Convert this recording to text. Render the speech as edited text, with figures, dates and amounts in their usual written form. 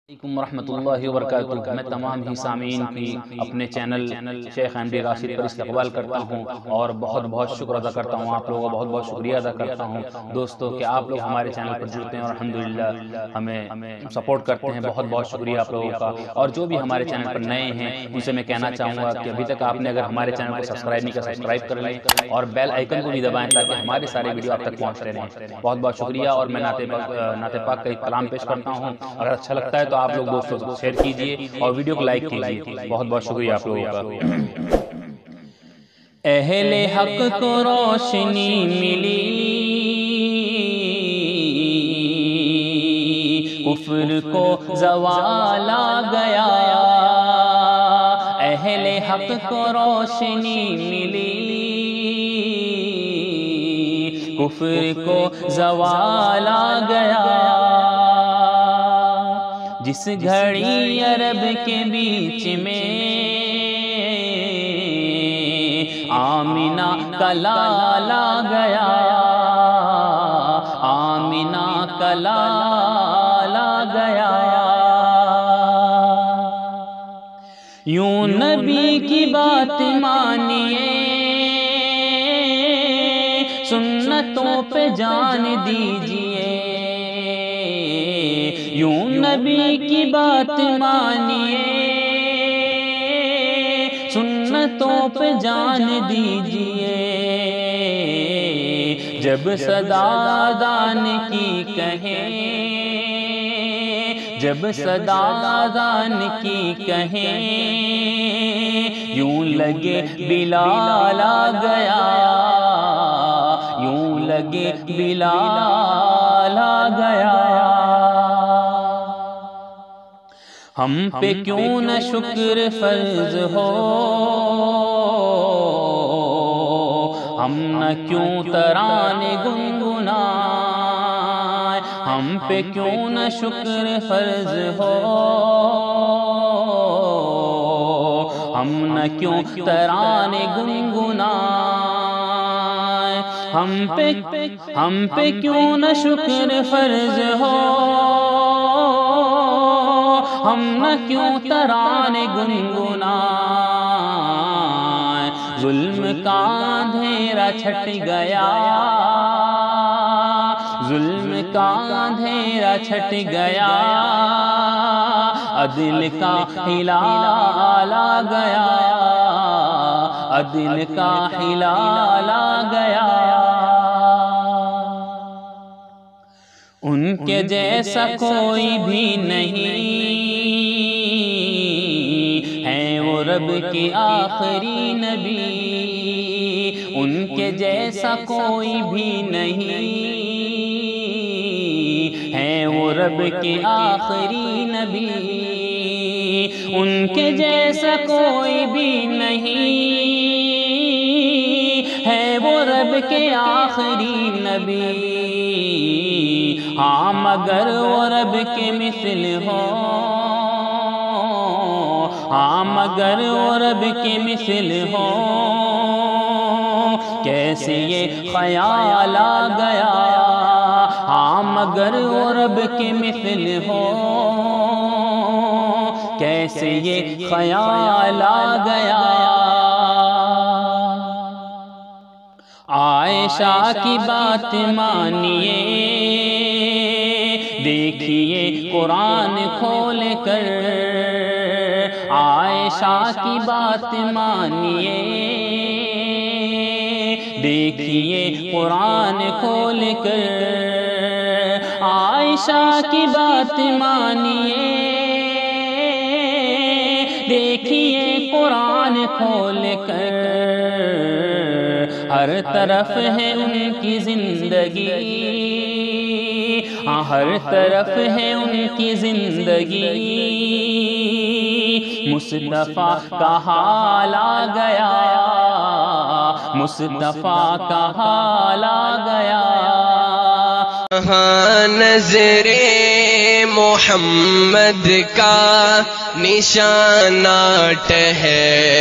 علیکم ورحمۃ اللہ وبرکاتہ۔ میں تمام ہی سامعین کی اپنے چینل شیخ احمدی راشد پر استقبال کرتا ہوں اور بہت بہت شکر ادا کرتا ہوں، آپ لوگوں کا بہت بہت شکریہ ادا کرتا ہوں دوستوں کہ آپ لوگ ہمارے چینل پر جڑتے ہیں اور الحمدللہ ہمیں سپورٹ کرتے ہیں۔ بہت بہت شکریہ آپ لوگوں کا۔ اور جو بھی ہمارے چینل پر نئے ہیں ان سے میں کہنا چاہوں گا کہ ابھی تک آپ نے اگر ہمارے چینل کو سبسکرائب نہیں کیا سبسکرائب کر لیں اور بیل آئیکن کو بھی دبائیں تاکہ ہمارے سارے ویڈیو آپ تک پہنچتے رہیں۔ بہت بہت شکریہ۔ اور میں نعت پاک کا ایک کلام پیش کرتا ہوں، اگر اچھا لگتا ہے تو آپ لوگ دوستوں کو شیئر کیجئے اور ویڈیو کو لائک کیجئے۔ بہت بہت شکریہ آپ لوگوں کا۔ اہل حق کو روشنی ملی، کفر کو زوال آگیا۔ اہل حق کو روشنی ملی، کفر کو زوال آگیا۔ جس گھڑی عرب کے بیچ میں آمینہ کا لال آ گیا، آمینہ کا لال آ گیا۔ یوں نبی کی بات مانیے، سنتوں پہ جان دیجئے۔ یوں نبی کی بات مانیے، سنتوں پہ جان دیجئے۔ جب صدا دان کی کہیں، جب صدا دان کی کہیں، یوں لگے بلال آ گیا، یوں لگے بلال آ گیا۔ ہم پہ کیوں نہ شکر فرض ہو، ہم نہ کیوں ترانے گنگنائیں۔ ہم پہ کیوں نہ شکر فرض ہو، ہم نہ کیوں ترانے گنگنائیں۔ ہم پہ کیوں نہ شکر فرض ہو، ہم نہ کیوں ترانے گنگنائیں۔ ظلم کا اندھیرا چھٹ گیا، ظلم کا اندھیرا چھٹ گیا۔ عدل کا ہلال آ گیا، عدل کا ہلال آ گیا۔ ان کے جیسا کوئی بھی نہیں ہے، وہ رب کے آخری نبی۔ ان کے جیسا کوئی بھی نہیں ہے، وہ رب کے آخری نبی۔ ان کے جیسا کوئی بھی نہیں ہے، وہ رب کے آخری نبی۔ ہاں مگر وہ رب کے مثل ہو، ہاں مگر وہ رب کے مثل ہو، کیسے یہ خیال آ گیا۔ ہاں مگر وہ رب کے مثل ہو، کیسے یہ خیال آ گیا۔ عائشہ کی بات مانیے، دیکھیے قرآن کھول کر۔ عائشہ کی بات مانیے، دیکھیے قرآن کھول کر۔ عائشہ کی بات مانیے، دیکھیے قرآن کھول کر۔ ہر طرف ہے ان کی زندگی، ہاں ہر طرف ہے ان کی زندگی۔ مصطفیٰ کا حال آ گیا، مصطفیٰ کا حال آ گیا۔ نظر محمد کا نشانات ہے۔